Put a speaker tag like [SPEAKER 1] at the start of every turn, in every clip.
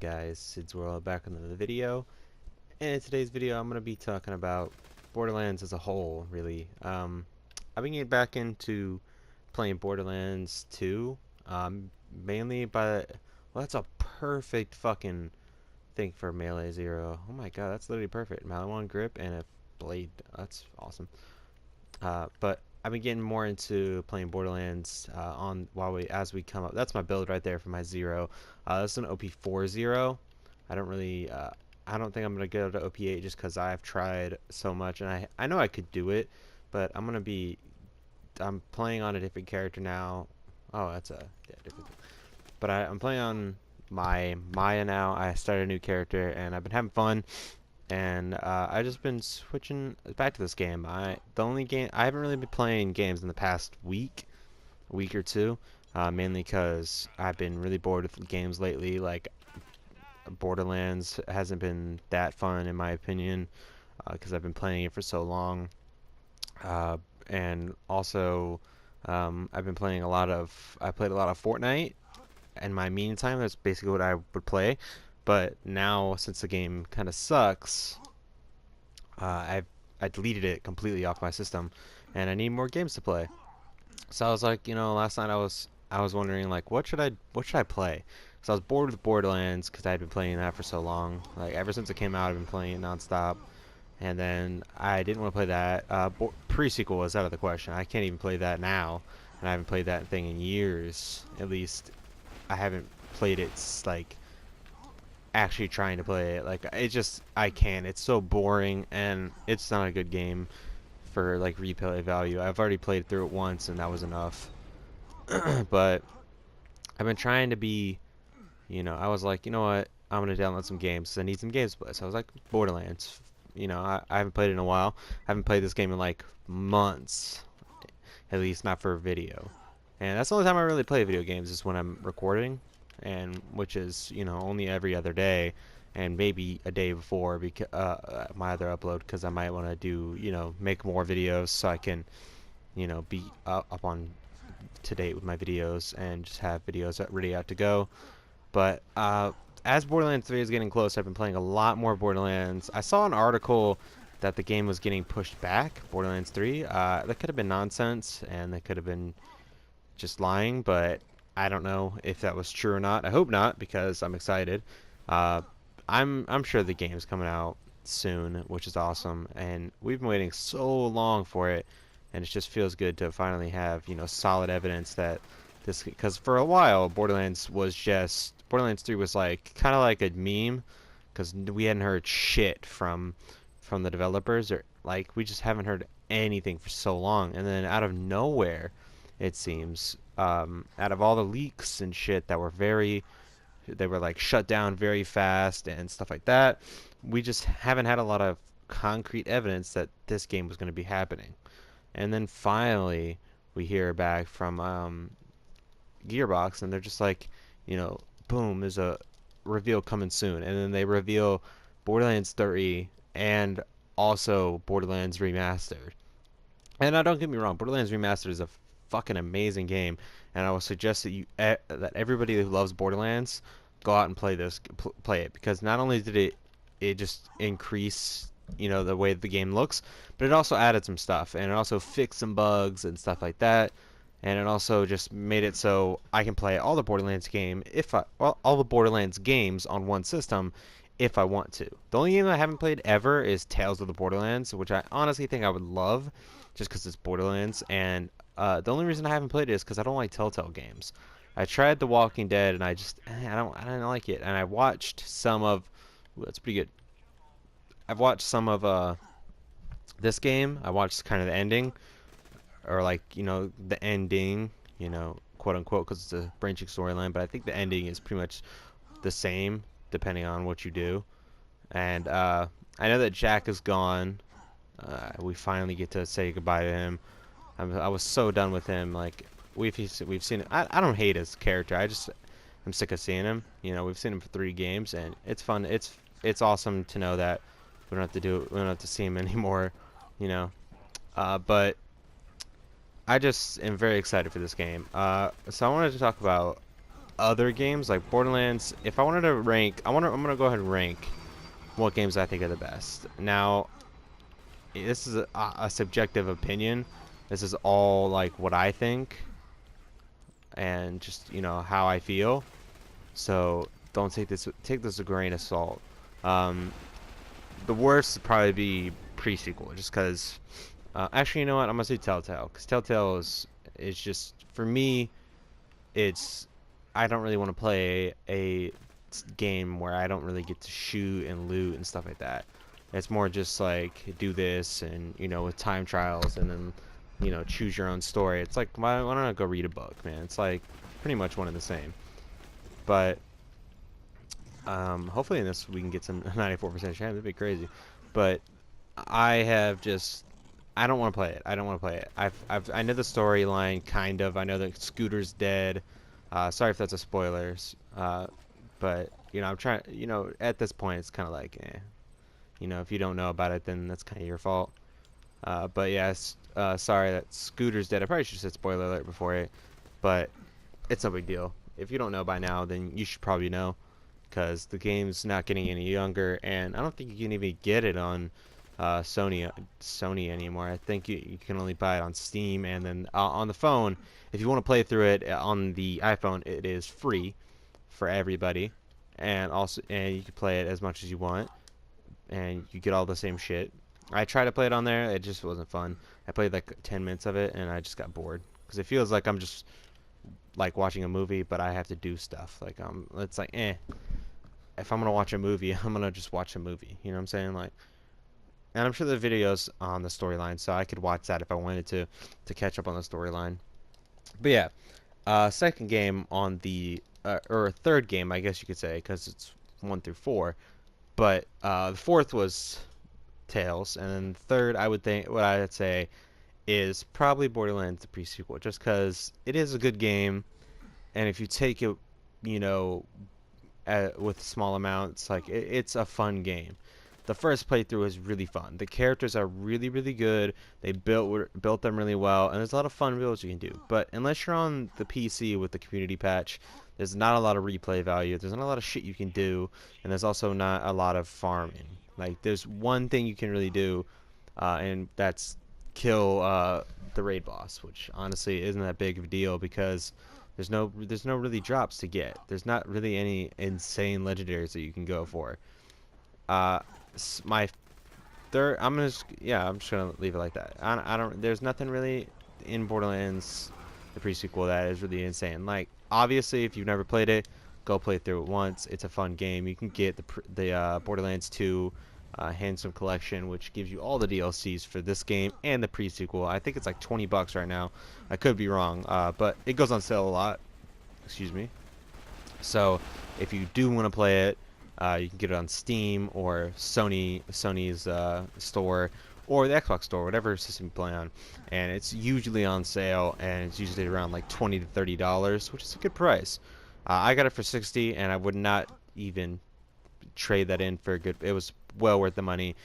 [SPEAKER 1] Guys, Sid's World back with another video. And in today's video I'm going to be talking about Borderlands as a whole, really. I've been getting back into playing Borderlands 2, mainly by, well, that's a perfect fucking thing for Melee Zero. Oh my god, that's literally perfect. Melee 1 grip and a blade. That's awesome. But I've been getting more into playing Borderlands as we come up. That's my build right there for my Zero. That's an OP4 Zero. I don't really I don't think I'm gonna go to OP8 just because I've tried so much and I know I could do it, but I'm playing on a different character now. Oh, that's a yeah, different thing. But I'm playing on my Maya now. I started a new character and I've been having fun and I just been switching back to this game. The only game I haven't really been playing games in the past week or two, mainly because I've been really bored with games lately. Like Borderlands hasn't been that fun in my opinion, because I've been playing it for so long, uh, and also I've been playing I played a lot of Fortnite in my meantime. That's basically what I would play. But now, since the game kind of sucks, I deleted it completely off my system, and I need more games to play. So I was like, last night I was wondering like what should I play? So I was bored with Borderlands because I had been playing that for so long. Like ever since it came out, I've been playing it nonstop. And then I didn't want to play that. Pre-sequel was out of the question. I can't even play that now, and I haven't played that thing in years. At least I haven't played it like actually trying to play it. Like it just I can't. It's so boring and it's not a good game for like replay value. I've already played through it once and that was enough. But I've been trying to be, I was like, you know what? I'm gonna download some games 'cause I need some games to play. So I was like, Borderlands. I haven't played it in a while. I haven't played this game in like months, at least not for video. And that's the only time I really play video games is when I'm recording, and which is only every other day, and maybe a day before because my other upload because I might want to do make more videos so I can be up on to date with my videos and just have videos ready out to go. But as Borderlands 3 is getting close, I've been playing a lot more Borderlands. I saw an article that the game was getting pushed back, Borderlands 3. That could have been nonsense, and that could have been just lying, but I don't know if that was true or not. I hope not, because I'm excited. Uh, I'm sure the game's coming out soon, which is awesome, and we've been waiting so long for it, and it just feels good to finally have solid evidence that this, because for a while Borderlands 3 was like kind of like a meme, because we hadn't heard shit from the developers, or like we just haven't heard anything for so long, and then out of nowhere, it seems, out of all the leaks and shit that they were like shut down very fast and stuff like that, we just haven't had a lot of concrete evidence that this game was going to be happening. And then finally, we hear back from Gearbox, and they're just like, boom, there's a reveal coming soon. And then they reveal Borderlands 3 and also Borderlands Remastered. And now, don't get me wrong, Borderlands Remastered is a fucking amazing game, and I would suggest that everybody who loves Borderlands go out and play it, because not only did it just increase the way the game looks, but it also added some stuff, and it also fixed some bugs and stuff like that, and it also just made it so I can play all the Borderlands games on one system if I want to. The only game I haven't played ever is Tales of the Borderlands, which I honestly think I would love, just because it's Borderlands. And the only reason I haven't played it is because I don't like Telltale games. I tried The Walking Dead, and I didn't like it. And I watched some of, ooh, that's pretty good. I've watched some of this game. I watched kind of the ending, or like the ending, quote unquote, because it's a branching storyline. But I think the ending is pretty much the same depending on what you do. And I know that Jack is gone. We finally get to say goodbye to him. I was so done with him. Like we've seen him. I don't hate his character. I'm sick of seeing him. We've seen him for 3 games, and it's fun. It's awesome to know that we don't have to see him anymore. But I just am very excited for this game. So I wanted to talk about other games like Borderlands, if I wanted to rank, I'm gonna go ahead and rank what games I think are the best. Now, this is a subjective opinion. This is all like what I think and just how I feel. So don't take this with a grain of salt. Um, the worst would probably be pre-sequel, just because. Actually, you know what? I'm gonna say Telltale, because Telltale is just for me. It's I don't really want to play a game where I don't really get to shoot and loot and stuff like that. It's more just like do this and with time trials and then choose your own story. It's like why don't I go read a book, man? It's like pretty much one and the same. But hopefully in this we can get some 94% chance. That'd be crazy. But I don't want to play it. I don't want to play it. I know the storyline kind of. I know that Scooter's dead. Sorry if that's a spoilers. But I'm trying. At this point, it's kind of like, if you don't know about it, then that's kind of your fault. But yes, sorry that Scooter's dead. I probably should have said spoiler alert before it, but it's no big deal. If you don't know by now, then you should probably know, because the game's not getting any younger, and I don't think you can even get it on Sony anymore. I think you can only buy it on Steam, and then on the phone, if you want to play through it on the iPhone, it is free for everybody, and you can play it as much as you want, and you get all the same shit. I tried to play it on there, it just wasn't fun. I played like 10 minutes of it, and I just got bored, because it feels like I'm just like watching a movie, but I have to do stuff. Like it's like if I'm gonna watch a movie, I'm gonna just watch a movie. You know what I'm saying? Like, and I'm sure the videos on the storyline, so I could watch that if I wanted to catch up on the storyline. But yeah, second game on the or third game, I guess you could say, because it's 1 through 4. But the fourth was Tales, and then third, what I would say is probably Borderlands the pre-sequel, just because it is a good game, and if you take it, you know, with small amounts, like it's a fun game. The first playthrough is really fun. The characters are really, really good. They built them really well, and there's a lot of fun builds you can do. But unless you're on the PC with the community patch, there's not a lot of replay value. There's not a lot of shit you can do, and there's also not a lot of farming. Like, there's one thing you can really do, and that's kill the raid boss, which honestly isn't that big of a deal, because there's no really drops to get. There's not really any insane legendaries that you can go for. My third, I'm just gonna leave it like that. I don't. There's nothing really in Borderlands, the pre-sequel, that is really insane. Like, obviously, if you've never played it, go play through it once. It's a fun game. You can get the Borderlands 2 Handsome Collection, which gives you all the DLCs for this game and the pre-sequel. I think it's like $20 right now. I could be wrong, but it goes on sale a lot. Excuse me. So if you do want to play it, you can get it on Steam or Sony's store, or the Xbox store, whatever system you play on. And it's usually on sale, and it's usually around like $20 to $30, which is a good price. I got it for $60, and I would not even trade that in for a good. It was well worth the money.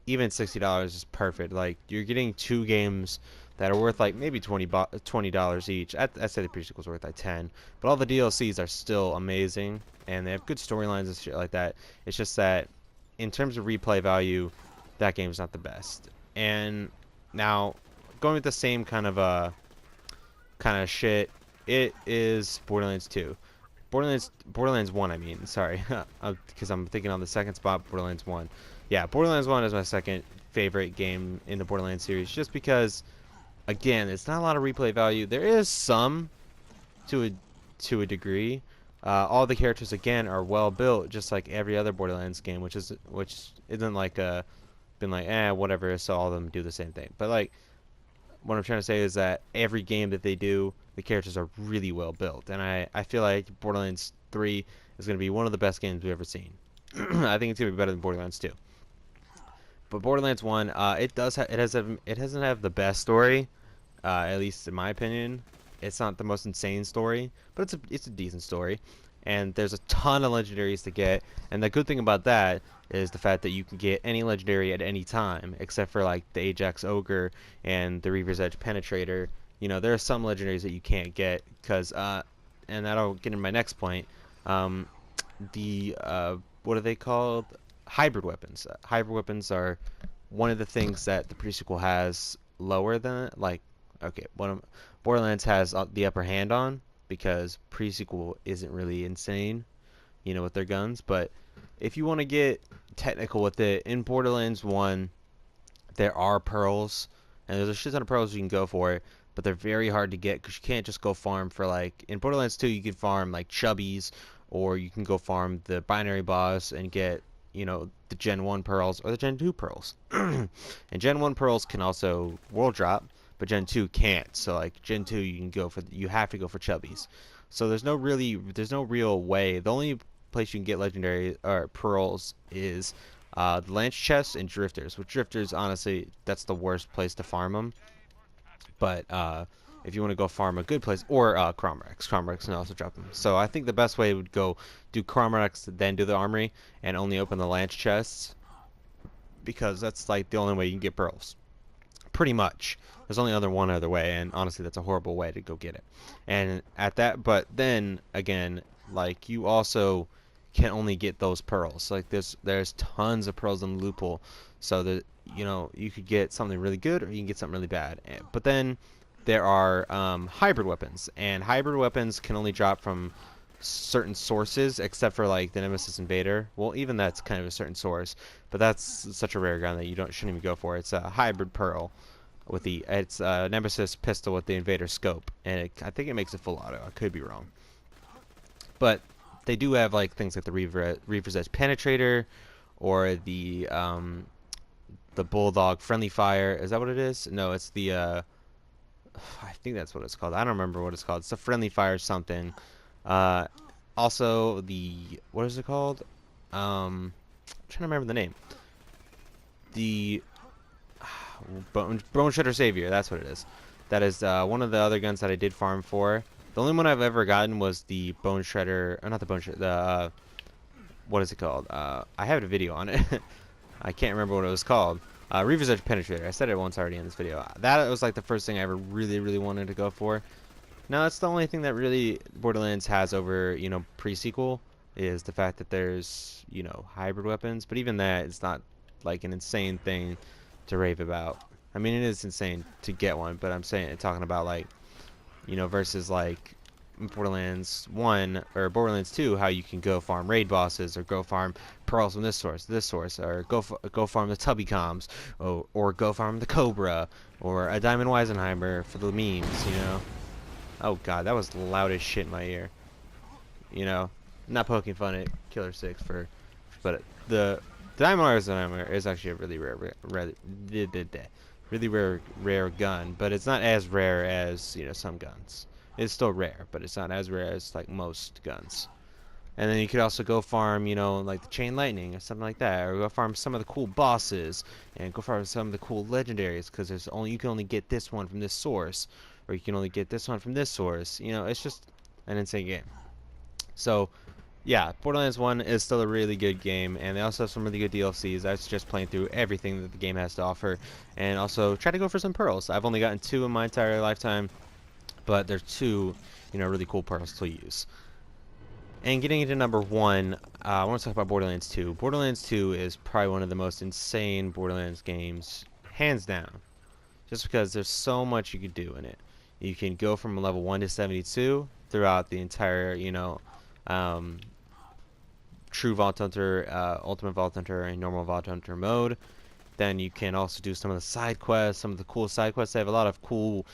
[SPEAKER 1] Even $60 is perfect. Like, you're getting two games that are worth like maybe $20 each. I'd say the pre-sequel's worth like 10, but all the DLCs are still amazing, and they have good storylines and shit like that. It's just that in terms of replay value, that game's not the best. And now, going with the same kind of shit, it is Borderlands 2. Borderlands 1, I mean, sorry, because I'm thinking on the second spot, Borderlands 1. Yeah, Borderlands 1 is my second favorite game in the Borderlands series, just because, again, it's not a lot of replay value. There is some, to a degree. All the characters, again, are well built, just like every other Borderlands game, which isn't like been like whatever, so all of them do the same thing. But like, what I'm trying to say is that every game that they do, the characters are really well built, and I feel like Borderlands 3 is going to be one of the best games we've ever seen. I think it's going to be better than Borderlands 2. But Borderlands 1, it doesn't have the best story, at least in my opinion. It's not the most insane story, but it's a decent story, and there's a ton of legendaries to get. And the good thing about that is the fact that you can get any legendary at any time, except for like the Ajax Ogre and the Reaver's Edge Penetrator. You know, there are some legendaries that you can't get because and that'll get into my next point. Um, the what are they called? Hybrid weapons. Hybrid weapons are one of the things that the pre-sequel has lower than like okay, one of Borderlands has the upper hand on because pre-sequel isn't really insane, with their guns. But if you want to get technical with it, in Borderlands 1, there are pearls, and there's a shit ton of pearls you can go for, but they're very hard to get because you can't just go farm for like in Borderlands 2 you can farm like chubbies, or you can go farm the binary boss and get the Gen 1 pearls or the Gen 2 pearls. And Gen 1 pearls can also world drop, but Gen 2 can't. So like Gen 2 you have to go for chubbies. So there's no real way. The only place you can get legendary or pearls is the Lance chests and drifters. With drifters, honestly, that's the worst place to farm them. But if you want to go farm a good place, or Cromrex can also drop them. So I think the best way would go do Cromrex, then do the armory, and only open the Lance chests, because that's like the only way you can get pearls. Pretty much. There's only one other way, and honestly, that's a horrible way to go get it. And but then again, like you also can only get those pearls. Like there's tons of pearls in the loophole, so that you could get something really good or you can get something really bad. But then there are hybrid weapons, and hybrid weapons can only drop from certain sources, except for like the Nemesis Invader. Well, even that's kind of a certain source, but that's such a rare gun that shouldn't even go for it. It's a hybrid pearl with it's a Nemesis pistol with the Invader scope, and I think it makes it full auto. I could be wrong, but they do have like things like the Reaver's Edge Penetrator, or the Bulldog Friendly Fire. Is that what it is? No, it's the I think that's what it's called. I don't remember what it's called. It's the Friendly Fire something. Also what is it called? I'm trying to remember the name. The Bone Shredder Savior. That's what it is. That is one of the other guns that I did farm for. The only one I've ever gotten was the Bone Shredder, or not the Bone Shredder. The what is it called? I have a video on it. I can't remember what it was called. Reaver's Edge Penetrator. I said it once already in this video. That was like the first thing I ever really, really wanted to go for. Now that's the only thing that really Borderlands has over, pre-sequel, is the fact that there's, hybrid weapons. But even that, it's not like an insane thing to rave about. I mean, it is insane to get one, but I'm talking about like, versus like Borderlands 1 or Borderlands 2, how you can go farm raid bosses or go farm pearls from this source, or go farm the Tubby Coms, or go farm the Cobra, or a Diamond Weisenheimer for the memes, Oh god, that was loud as shit in my ear. Not poking fun at Killer 6 but the Diamond Weisenheimer is actually a really rare gun, but it's not as rare as, some guns. It's still rare, but it's not as rare as like most guns. And then you could also go farm, like the Chain Lightning or something like that, or go farm some of the cool bosses, and go farm some of the cool legendaries, because you can only get this one from this source, or you can only get this one from this source. It's just an insane game. So, yeah, Borderlands 1 is still a really good game, and they also have some really good DLCs. I suggest playing through everything that the game has to offer, and also try to go for some pearls. I've only gotten 2 in my entire lifetime, but there's 2, really cool pearls to use. And getting into number 1, I want to talk about Borderlands 2. Borderlands 2 is probably one of the most insane Borderlands games, hands down. Just because there's so much you could do in it. You can go from level 1 to 72 throughout the entire, True Vault Hunter, Ultimate Vault Hunter, and Normal Vault Hunter mode. Then you can also do some of the side quests, some of the cool side quests. They have a lot of cool,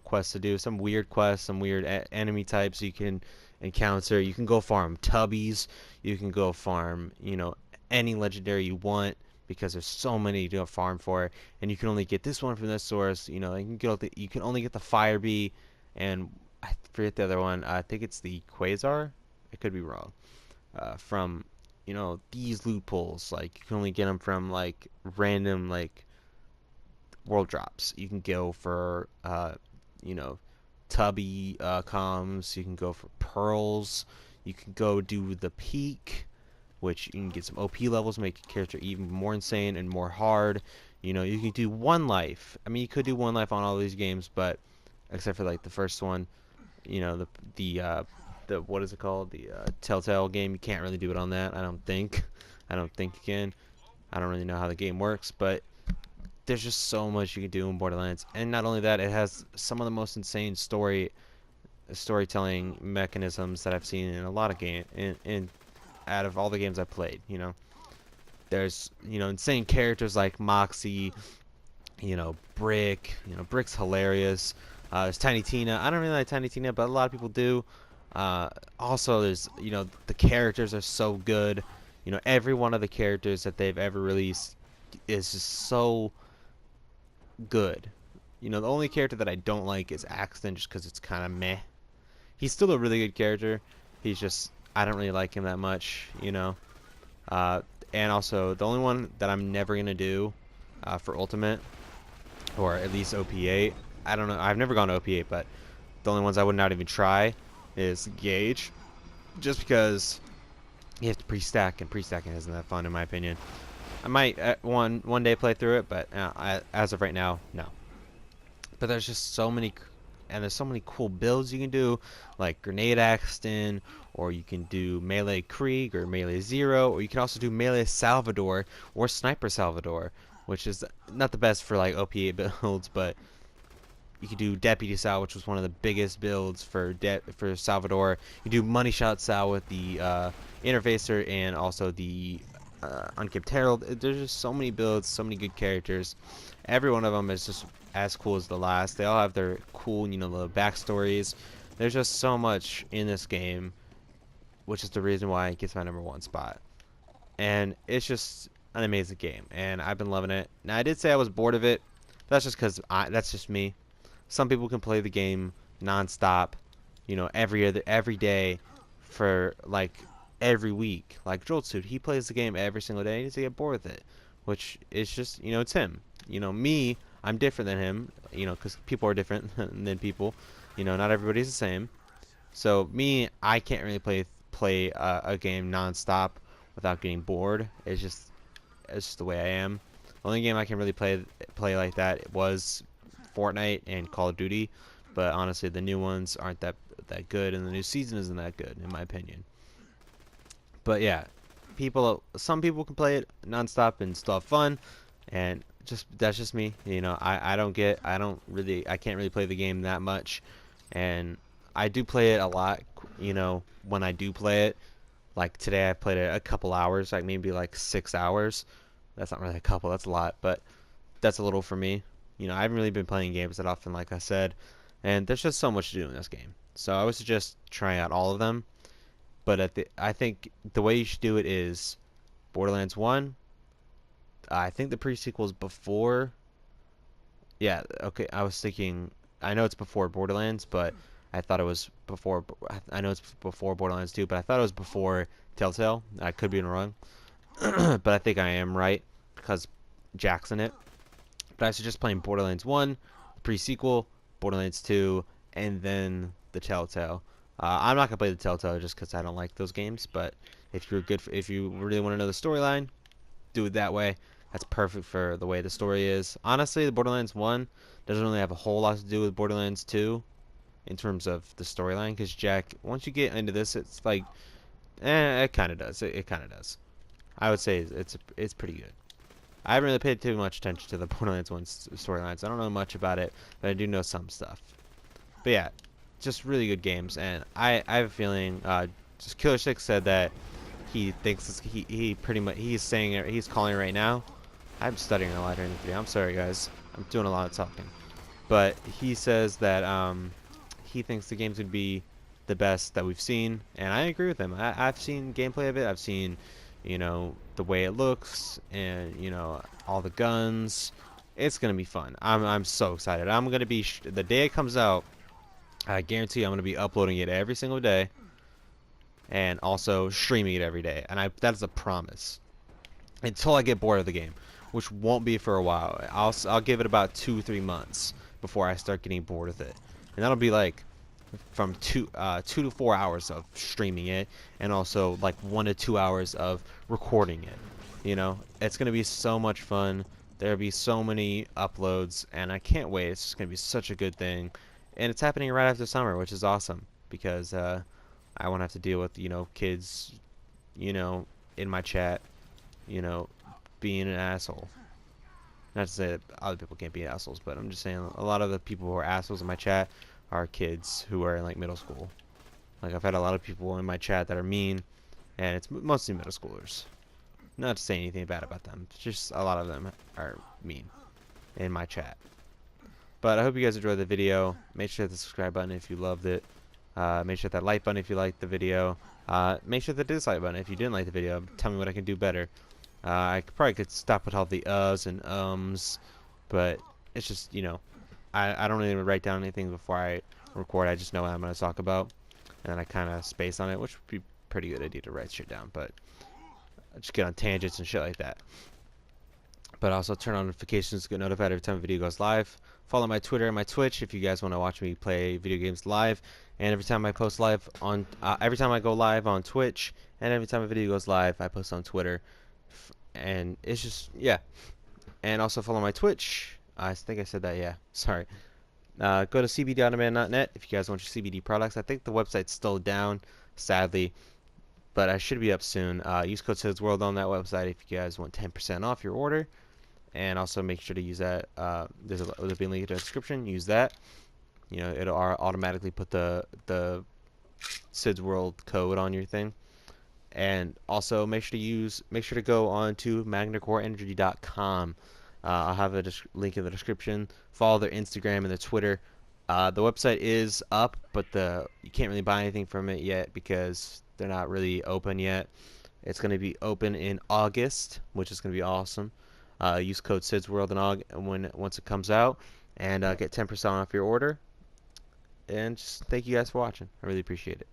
[SPEAKER 1] quests to do. Some weird quests, some weird enemy types you can encounter. You can go farm tubbies. You can go farm, any legendary you want, because there's so many to farm for. And you can only get this one from this source. You can only get the Fire Bee, and I forget the other one. I think it's the Quasar. I could be wrong. From these loopholes, like you can only get them from like random like world drops. You can go for Tubby comms. You can go for pearls. You can go do the peak, which you can get some OP levels, make your character even more insane and more hard. You can do one life. I mean, you could do one life on all these games, but except for like the first one. the what is it called? The Telltale game. You can't really do it on that. I don't think. I don't think you can. I don't really know how the game works, but there's just so much you can do in Borderlands. And not only that, it has some of the most insane storytelling mechanisms that I've seen in a lot of in out of all the games I've played. There's insane characters like Moxie, Brick. Brick's hilarious. There's Tiny Tina. I don't really like Tiny Tina, but a lot of people do. Also, there's the characters are so good. Every one of the characters that they've ever released is just so good. The only character that I don't like is Axton, just because it's kind of meh. He's still a really good character. He's just I don't really like him that much. Uh, and also the only one that I'm never gonna do for Ultimate, or at least OP8. I don't know. I've never gone to OP8, but the only ones I would not even try is Gauge, just because you have to pre-stack, and pre-stacking isn't that fun in my opinion. I might one day play through it, but as of right now, no. But there's just so many, and there's so many cool builds you can do, like Grenade Axton, or you can do Melee Krieg, or Melee Zero, or you can also do Melee Salvador, or Sniper Salvador, which is not the best for like OP8 builds, but you could do Deputy Sal, which was one of the biggest builds for Salvador. You do Money Shot Sal with the Interfacer, and also the Unkempt Herald. There's just so many builds, so many good characters. Every one of them is just as cool as the last. They all have their cool, little backstories. There's just so much in this game, which is the reason why it gets my #1 spot. And it's just an amazing game, and I've been loving it. Now, I did say I was bored of it. That's just because that's just me. Some people can play the game non-stop, every day for like every week. Like Joltsuit, he plays the game every single day and he's to get bored with it, which is just, it's him. Me, I'm different than him, because people are different than people. Not everybody's the same. So me, I can't really play a game non-stop without getting bored. It's just the way I am. The only game I can really play like that was Fortnite and Call of Duty, but honestly the new ones aren't that good, and the new season isn't that good in my opinion. But yeah, some people can play it non-stop and still have fun, and that's just me. I can't really play the game that much, and I do play it a lot. When I do play it, like today I played it a couple hours, like maybe like 6 hours. That's not really a couple, that's a lot, but that's a little for me. I haven't really been playing games that often, like I said, and there's just so much to do in this game. So I would suggest trying out all of them. But I think the way you should do it is Borderlands 1. I think the pre-sequel is before. Yeah, okay. I was thinking. I know it's before Borderlands, but I thought it was before. I know it's before Borderlands 2, but I thought it was before Telltale. I could be wrong, but I think I am right because Jack's in it. But I suggest playing Borderlands 1, the pre-sequel, Borderlands 2, and then the Telltale. I'm not gonna play the Telltale just because I don't like those games. But if you really want to know the storyline, do it that way. That's perfect for the way the story is. Honestly, the Borderlands 1 doesn't really have a whole lot to do with Borderlands 2 in terms of the storyline, because Jack, once you get into this, it's like, it kind of does. It kind of does. I would say it's pretty good. I haven't really paid too much attention to the Borderlands 1 storylines. I don't know much about it, but I do know some stuff. But yeah, just really good games, and I have a feeling. Just Killer 6 said that he thinks he pretty much he's calling it right now. I'm studying a lot during the video. I'm sorry, guys. I'm doing a lot of talking, but he says that he thinks the game's would be the best that we've seen, and I agree with him. I've seen gameplay of it. I've seen, the way it looks, and all the guns. It's gonna be fun. I'm so excited. I'm gonna be the day it comes out. I guarantee I'm gonna be uploading it every single day, and also streaming it every day. And that's a promise. Until I get bored of the game, which won't be for a while. I'll give it about 2-3 months before I start getting bored with it, and that'll be like from 2 to 4 hours of streaming it, and also like 1 to 2 hours of recording it. It's gonna be so much fun. There'll be so many uploads, and I can't wait. It's just gonna be such a good thing, and it's happening right after summer, which is awesome because I won't have to deal with kids, you know, in my chat, you know, being an asshole. Not to say that other people can't be assholes, but I'm just saying a lot of the people who are assholes in my chat are kids who are in like middle school. Like I've had a lot of people in my chat that are mean, and it's mostly middle schoolers. Not to say anything bad about them, just a lot of them are mean in my chat. But I hope you guys enjoyed the video. Make sure to hit the subscribe button if you loved it. Make sure to hit that like button if you liked the video. Make sure to hit the dislike button if you didn't like the video. Tell me what I can do better. I probably could stop with all the uhs and ums, but it's just, I don't really write down anything before I record. I just know what I'm going to talk about, and then I kind of space on it, which would be a pretty good idea to write shit down, but I just get on tangents and shit like that. But also turn on notifications to get notified every time a video goes live. Follow my Twitter and my Twitch if you guys want to watch me play video games live. And every time I post live on, every time I go live on Twitch, and every time a video goes live, I post on Twitter. And it's just, yeah. And also follow my Twitch. I think I said that, yeah. Sorry. Go to cbdautoman.net if you guys want your CBD products. I think the website's still down, sadly, but I should be up soon. Use code SIDSWorld on that website if you guys want 10% off your order. And also make sure to use that. There'll be a link in the description. Use that. It'll automatically put the Sid's World code on your thing. And also make sure to go on to magnacoreenergy.com. I'll have a link in the description. Follow their Instagram and their Twitter. The website is up, but you can't really buy anything from it yet because they're not really open yet. It's going to be open in August, which is going to be awesome. Use code SIDSWorld once it comes out, and get 10% off your order. And just thank you guys for watching. I really appreciate it.